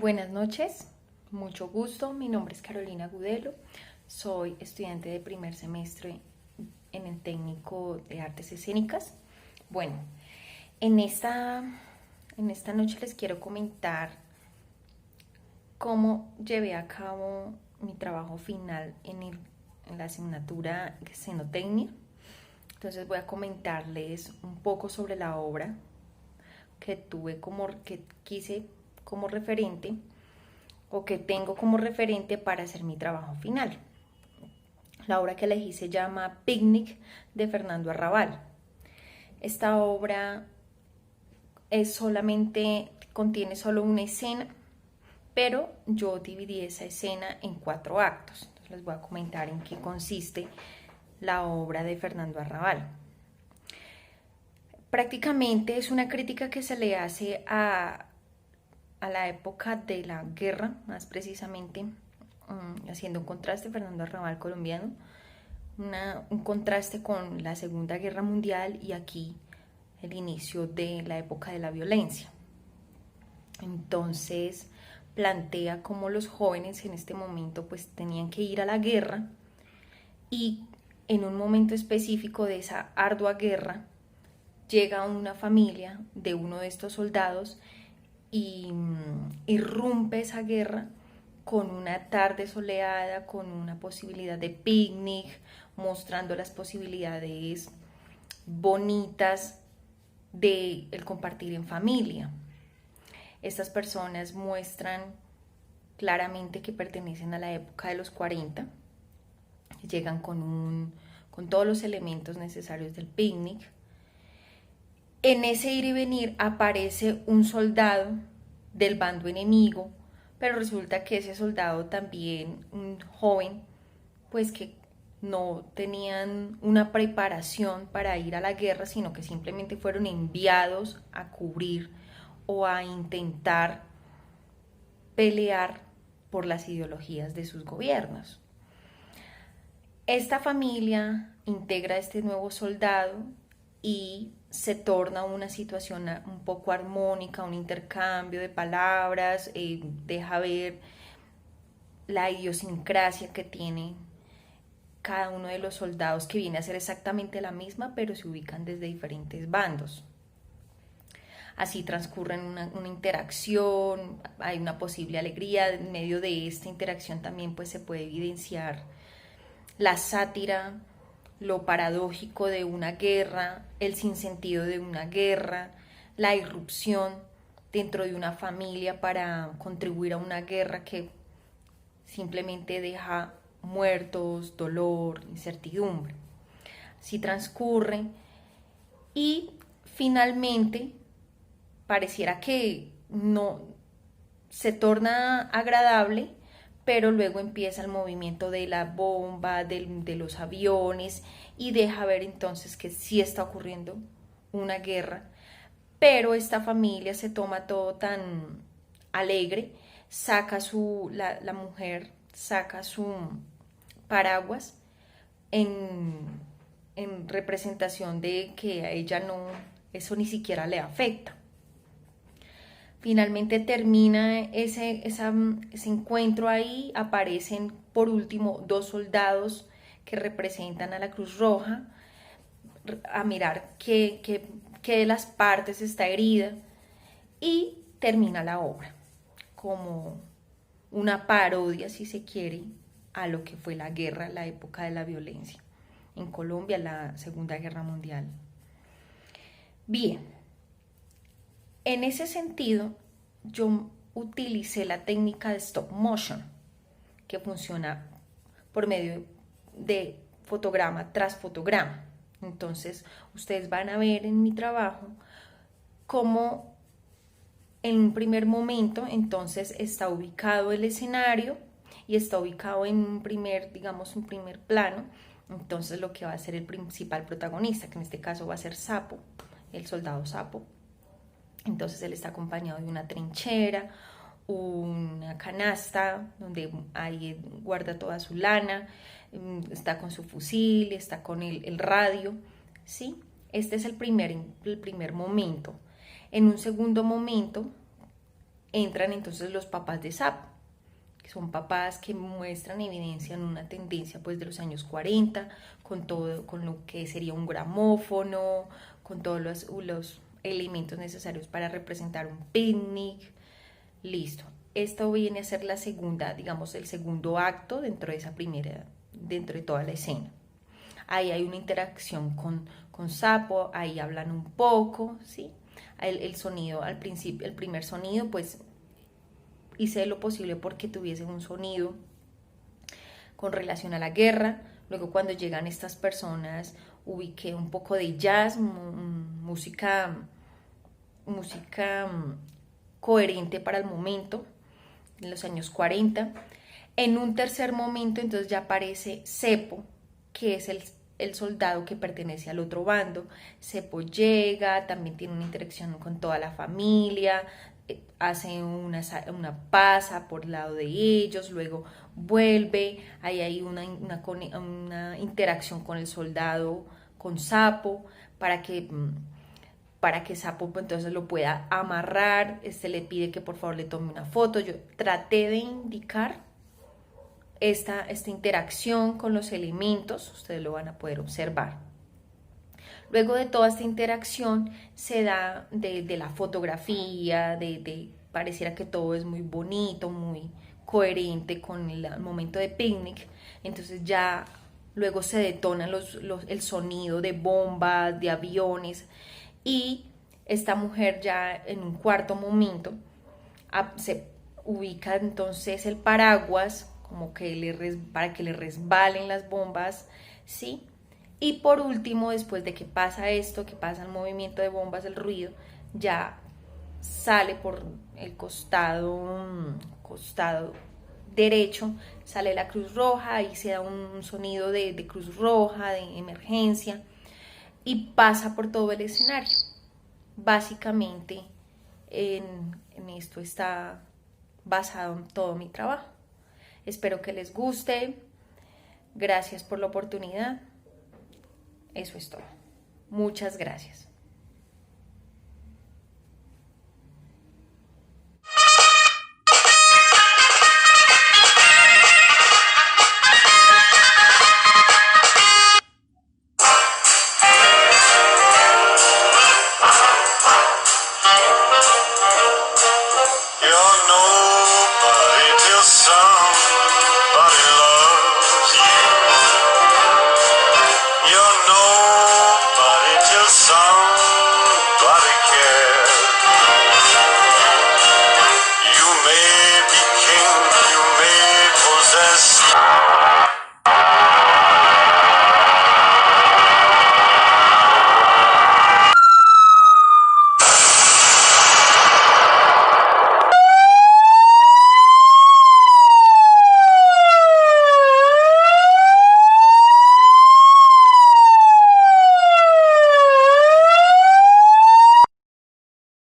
Buenas noches, mucho gusto. Mi nombre es Carolina Gudelo, soy estudiante de primer semestre en el técnico de artes escénicas. Bueno, en esta, en esta noche les quiero comentar cómo llevé a cabo mi trabajo final en la asignatura de escenotecnia. Entonces voy a comentarles un poco sobre la obra que quise como referente o que tengo como referente para hacer mi trabajo final. La obra que elegí se llama Picnic de Fernando Arrabal. Esta obra contiene solo una escena, pero yo dividí esa escena en 4 actos. Entonces les voy a comentar en qué consiste la obra de Fernando Arrabal. Prácticamente es una crítica que se le hace a la época de la guerra, más precisamente, haciendo un contraste, Fernando Arrabal colombiano, un contraste con la Segunda Guerra Mundial y aquí el inicio de la época de la violencia. Entonces plantea cómo los jóvenes en este momento pues tenían que ir a la guerra y en un momento específico de esa ardua guerra llega una familia de uno de estos soldados y irrumpe esa guerra con una tarde soleada, con una posibilidad de picnic, mostrando las posibilidades bonitas de el compartir en familia. Estas personas muestran claramente que pertenecen a la época de los 40, llegan con todos los elementos necesarios del picnic. En ese ir y venir aparece un soldado del bando enemigo, pero resulta que ese soldado también, un joven, pues que no tenían una preparación para ir a la guerra, sino que simplemente fueron enviados a cubrir o a intentar pelear por las ideologías de sus gobiernos. Esta familia integra a este nuevo soldado y se torna una situación un poco armónica, un intercambio de palabras, deja ver la idiosincrasia que tiene cada uno de los soldados, que viene a ser exactamente la misma, pero se ubican desde diferentes bandos. Así transcurre una interacción, hay una posible alegría, en medio de esta interacción también pues se puede evidenciar la sátira, lo paradójico de una guerra, el sinsentido de una guerra, la irrupción dentro de una familia para contribuir a una guerra que simplemente deja muertos, dolor, incertidumbre. Así transcurre y finalmente pareciera que no se torna agradable, pero luego empieza el movimiento de la bomba, de los aviones, y deja ver entonces que sí está ocurriendo una guerra, pero esta familia se toma todo tan alegre, la mujer saca su paraguas en representación de que a ella no, eso ni siquiera le afecta. Finalmente termina ese encuentro ahí, aparecen por último 2 soldados que representan a la Cruz Roja, a mirar qué de las partes está herida, y termina la obra como una parodia, si se quiere, a lo que fue la guerra, la época de la violencia en Colombia, la Segunda Guerra Mundial. Bien, en ese sentido, yo utilicé la técnica de stop motion, que funciona por medio de fotograma tras fotograma. Entonces, ustedes van a ver en mi trabajo cómo en un primer momento, entonces, está ubicado el escenario y está ubicado en un primer plano. Entonces, lo que va a ser el principal protagonista, que en este caso va a ser Sapo, el soldado Sapo. Entonces él está acompañado de una trinchera, una canasta donde ahí guarda toda su lana, está con su fusil, está con el radio, ¿sí? Este es el primer momento. En un segundo momento, entran entonces los papás de Sapo, que son papás que muestran, evidencian una tendencia pues de los años 40, con todo, con lo que sería un gramófono, con todos los elementos necesarios para representar un picnic. Listo. Esto viene a ser la segunda, digamos, el segundo acto dentro de esa primera, dentro de toda la escena. Ahí hay una interacción con Sapo, ahí hablan un poco, ¿sí? El sonido, al principio, el primer sonido, pues hice lo posible porque tuviese un sonido con relación a la guerra. Luego cuando llegan estas personas ubiqué un poco de jazz, música coherente para el momento, en los años 40. En un tercer momento entonces ya aparece Sepo, que es el soldado que pertenece al otro bando. Sepo llega, también tiene una interacción con toda la familia, hace una pasa por el lado de ellos, luego vuelve, ahí hay una interacción con el soldado, con Sapo, para que Sapo entonces lo pueda amarrar. Le pide que por favor le tome una foto. Yo traté de indicar esta interacción con los elementos, ustedes lo van a poder observar. Luego de toda esta interacción se da de la fotografía, pareciera que todo es muy bonito, muy coherente con el momento de picnic. Entonces ya luego se detona el sonido de bombas, de aviones, y esta mujer ya en un cuarto momento se ubica entonces el paraguas como que para que le resbalen las bombas, ¿sí? Y por último, después de que pasa esto, que pasa el movimiento de bombas, el ruido, ya sale por el costado derecho, sale la Cruz Roja, y se da un sonido de Cruz Roja, de emergencia, y pasa por todo el escenario. Básicamente en esto está basado en todo mi trabajo. Espero que les guste. Gracias por la oportunidad. Eso es todo. Muchas gracias. Somebody cares. You may be king, you may possess